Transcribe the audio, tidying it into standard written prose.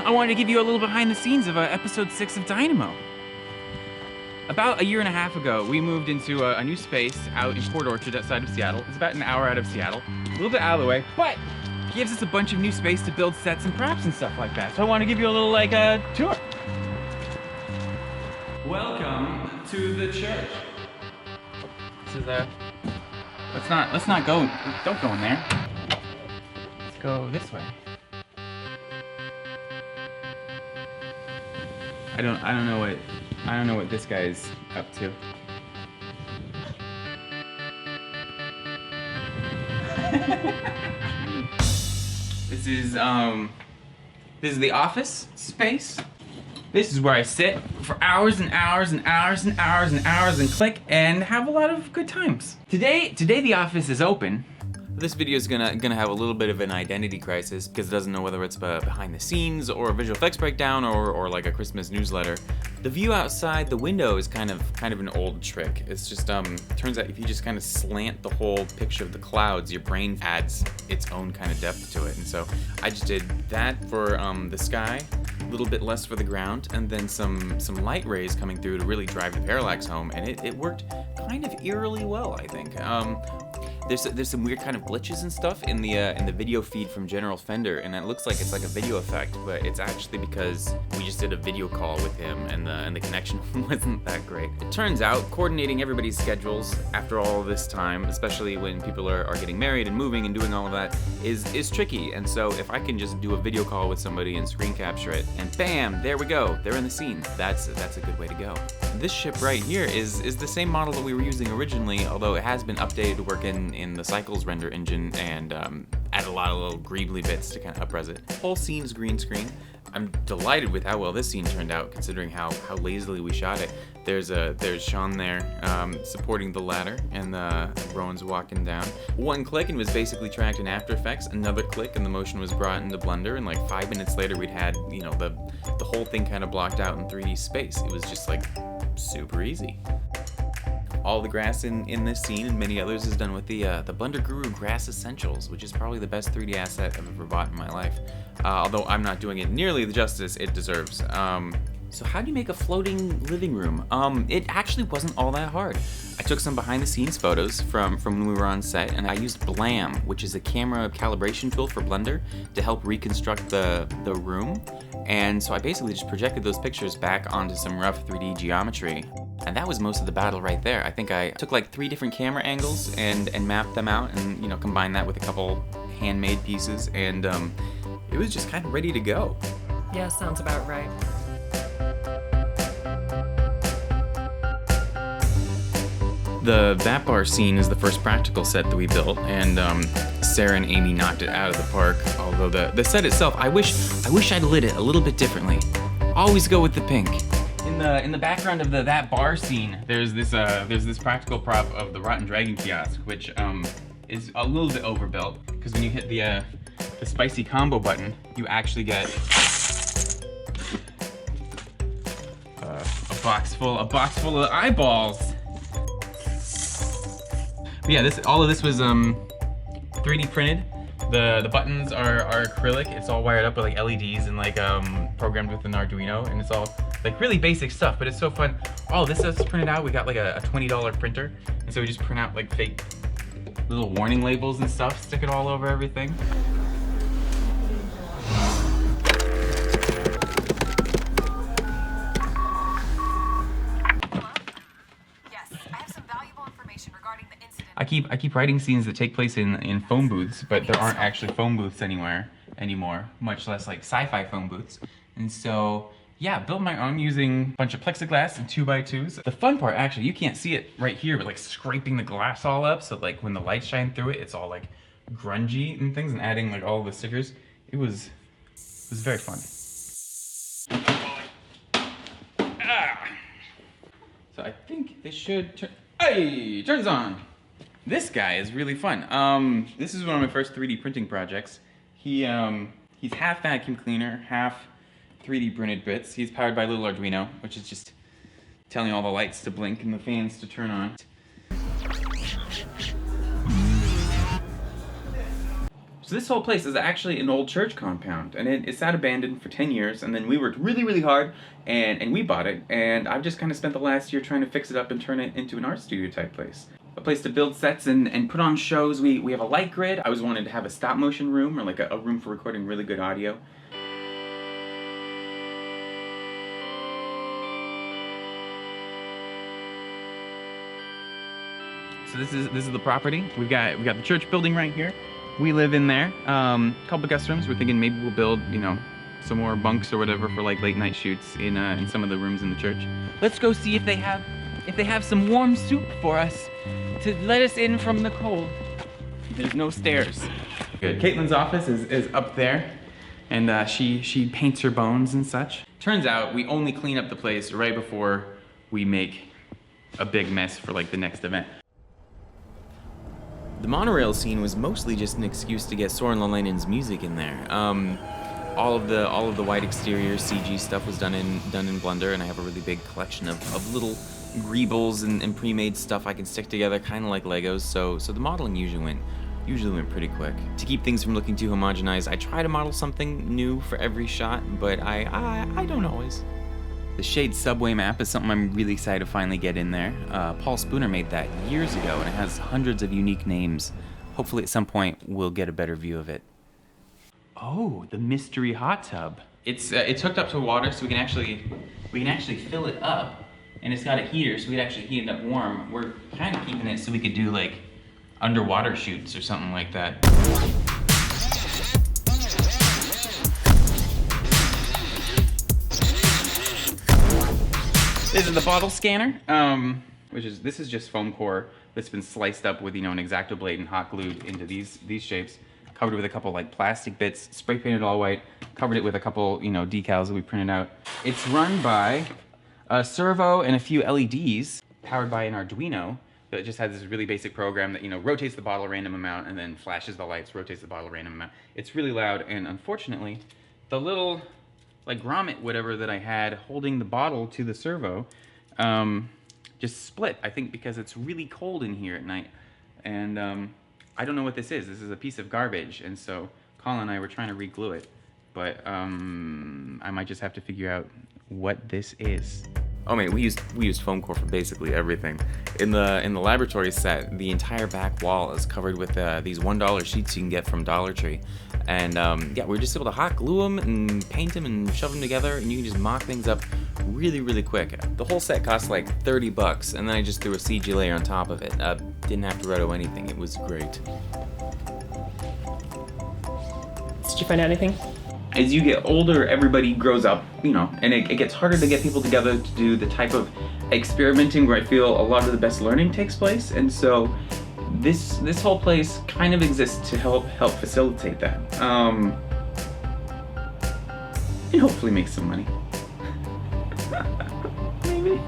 I wanted to give you a little behind the scenes of episode 6 of Dynamo. About a year and a half ago, we moved into a new space out in Port Orchard outside of Seattle. It's about an hour out of Seattle, a little bit out of the way, but it gives us a bunch of new space to build sets and props and stuff like that. So I want to give you a little tour. Welcome to the church. This is let's not go, don't go in there. Let's go this way. I don't know what this guy's up to. This is the office space. This is where I sit for hours and hours and hours and hours and hours and click and have a lot of good times. Today the office is open. This video is gonna have a little bit of an identity crisis because it doesn't know whether it's behind the scenes or a visual effects breakdown or like a Christmas newsletter. The view outside the window is kind of an old trick. It's just turns out if you just kind of slant the whole picture of the clouds, your brain adds its own kind of depth to it. And so I just did that for the sky, a little bit less for the ground, and then some light rays coming through to really drive the parallax home, and it worked kind of eerily well, I think. There's some weird kind of glitches and stuff in the video feed from General Fender, and it looks like it's like a video effect, but it's actually because we just did a video call with him, and the connection wasn't that great. It turns out coordinating everybody's schedules after all this time, especially when people are getting married and moving and doing all of that, is tricky. And so if I can just do a video call with somebody and screen capture it, and bam, there we go, they're in the scene. That's a good way to go. This ship right here is the same model that we were using originally, although it has been updated to work in the Cycles render engine and add a lot of little greebly bits to kind of up-res it. Whole scene is green screen. I'm delighted with how well this scene turned out, considering how lazily we shot it. There's Sean there supporting the ladder, and Rowan's walking down. One click and was basically tracked in After Effects. Another click and the motion was brought into Blender, and like 5 minutes later we'd had the whole thing kind of blocked out in 3D space. It was just like super easy. All the grass in this scene and many others is done with the Blender Guru Grass Essentials, which is probably the best 3D asset I've ever bought in my life. Although I'm not doing it nearly the justice it deserves. So how do you make a floating living room? It actually wasn't all that hard. I took some behind the scenes photos from when we were on set, and I used Blam, which is a camera calibration tool for Blender, to help reconstruct the room. And so I basically just projected those pictures back onto some rough 3D geometry. And that was most of the battle right there. I think I took like 3 different camera angles and mapped them out, and combined that with a couple handmade pieces, and it was just kind of ready to go. Yeah, sounds about right. The That Bar scene is the first practical set that we built, and Sarah and Amy knocked it out of the park. Although the set itself, I wish I'd lit it a little bit differently. Always go with the pink. In the background of the That Bar scene, there's this practical prop of the Rotten Dragon Kiosk, which is a little bit overbuilt, because when you hit the spicy combo button, you actually get a box full of eyeballs. But yeah, all of this was 3D printed. The buttons are acrylic. It's all wired up with like LEDs and like programmed with an Arduino, and it's all like really basic stuff, but it's so fun. All this stuff's printed out. We got like a $20 printer, and so we just print out like fake little warning labels and stuff, stick it all over everything. I keep writing scenes that take place in phone booths, but there aren't actually phone booths anymore, much less like sci-fi phone booths. And so, yeah, built my own using a bunch of plexiglass and 2x2s. The fun part, actually, you can't see it right here, but like scraping the glass all up, so like when the lights shine through it, it's all like grungy and things, and adding like all the stickers. It was very fun. So I think this should turn. Hey, turns on. This guy is really fun. This is one of my first 3D printing projects. He's half vacuum cleaner, half 3D printed bits. He's powered by a little Arduino, which is just telling all the lights to blink and the fans to turn on. So this whole place is actually an old church compound, and it sat abandoned for 10 years, and then we worked really, really hard, and we bought it, and I've just kind of spent the last year trying to fix it up and turn it into an art studio type place. A place to build sets and put on shows. We have a light grid. I always wanted to have a stop motion room, or like a room for recording really good audio. So this is the property. We've got the church building right here. We live in there. Couple guest rooms. We're thinking maybe we'll build, you know, some more bunks or whatever for like late night shoots in some of the rooms in the church. Let's go see if they have some warm soup for us to let us in from the cold. There's no stairs. Good. Caitlin's office is up there, and she paints her bones and such. Turns out we only clean up the place right before we make a big mess for like the next event. The monorail scene was mostly just an excuse to get Soren Lelinen's music in there. All of the white exterior CG stuff was done in Blender, and I have a really big collection of little greebles and pre-made stuff I can stick together, kind of like Legos. So the modeling usually went pretty quick. To keep things from looking too homogenized, I try to model something new for every shot, but I don't always. The Shade subway map is something I'm really excited to finally get in there. Paul Spooner made that years ago, and it has hundreds of unique names. Hopefully at some point we'll get a better view of it. Oh, the mystery hot tub. It's hooked up to water, so we can actually fill it up, and it's got a heater, so we'd actually heat it up warm. We're kind of keeping it so we could do like underwater shoots or something like that. This is the bottle scanner, this is just foam core that's been sliced up with, you know, an X-Acto blade and hot glued into these shapes, covered with a couple like plastic bits, spray painted all white, covered it with a couple, you know, decals that we printed out. It's run by a servo and a few LEDs, powered by an Arduino that just has this really basic program that, you know, rotates the bottle a random amount and then flashes the lights, rotates the bottle a random amount. It's really loud, and unfortunately, the little like grommet, whatever, that I had holding the bottle to the servo, just split, I think because it's really cold in here at night. And I don't know what this is. This is a piece of garbage, and so Colin and I were trying to re-glue it, but I might just have to figure out what this is. Oh man, we used foam core for basically everything. In the laboratory set, the entire back wall is covered with these $1 sheets you can get from Dollar Tree, and yeah, we're just able to hot glue them and paint them and shove them together, and you can just mock things up really, really quick. The whole set cost like $30, and then I just threw a CG layer on top of it. Didn't have to roto anything. It was great. Did you find anything? As you get older, everybody grows up, you know, and it gets harder to get people together to do the type of experimenting where I feel a lot of the best learning takes place. And so this whole place kind of exists to help facilitate that. And hopefully make some money. Maybe.